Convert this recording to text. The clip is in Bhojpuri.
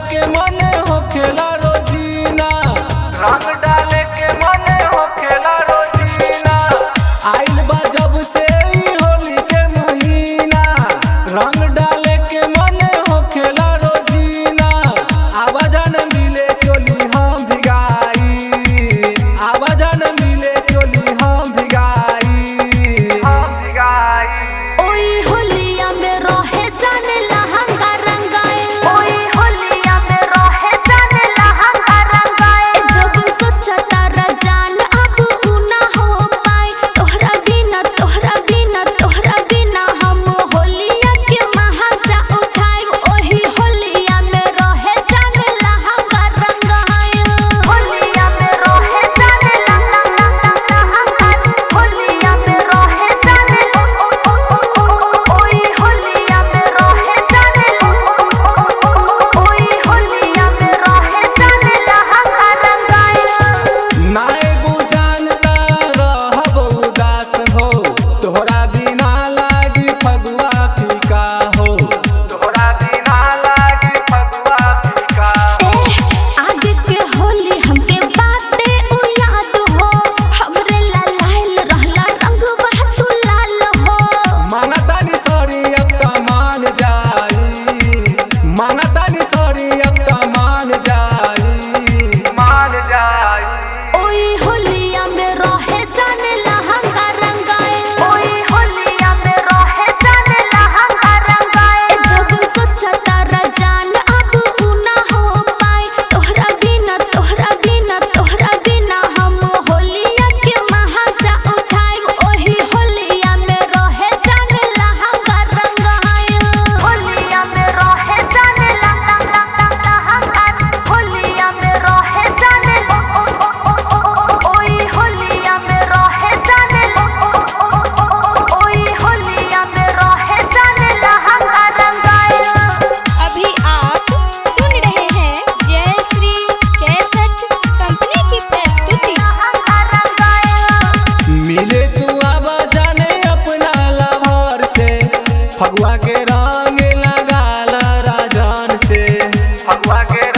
के मन होखेला रोजीना, रंग डाले के मन होखेला रोजीना। आइल बा जब से ई होली के महीना, रंग डाले के मन होखेला रोजीना। आवाजन मिले चोली हम भिगाई, आवाजन मिले चोली हम भिगाई। ओई होलिया में रहे जाने लहंगा रंगाए, ओई होलिया में रहे जाने लहंगा रंगाए। जब सोचा तारा जान अब उ ना हो पाए, तोहरा बिना तोहरा बिना तोहरा बिना हम होलिया के महाजा उठाए। ओही होलिया में रहे जाने लहंगा रंगाए, होलिया में रहे जाने लहंगा, होलिया में रहे जाने ओई होलिया में रहे जाने, ओई होलिया में रहे जाने लहंगा रंगाए। नाए बुझानता रहब उदास हो, तोहरा बिना लागी फगुआ फीका हो, तोहरा बिना लागी फगुआ फीका हो। आगे के होली हमके बाटे उ याद हो, हमरे लाल रहला रंगवा तू लाल हो। मांगतानी सॉरी अब त मान जाई, मांगतानी सॉरी अब त मान जाई, मान जाई। ओई होलिया में रहे जाने लहंगा रंगाए, ओई होलिया में रहे जाने लहंगा रंगाए। जब सोचा तारा जान अब उ ना हो पाए, तोहरा बिना तोहरा बिना तोहरा बिना हम होलिया के महाजा उठाए। ओही होलिया में रहे जाने लहंगा रंगाए, होलिया में रहे जाने लहंगा, होलिया में रहे जाने ओई होलिया में रहे जाने, ओई होलिया में रहे जाने लहंगा रंगाए। अभी आप सुन रहे हैं जय श्री कैसेट कंपनी की प्रस्तुति। मिले तू आवा जाने अपना लवर से, फगुआ के रंग लगाल राजन से, फगुआ के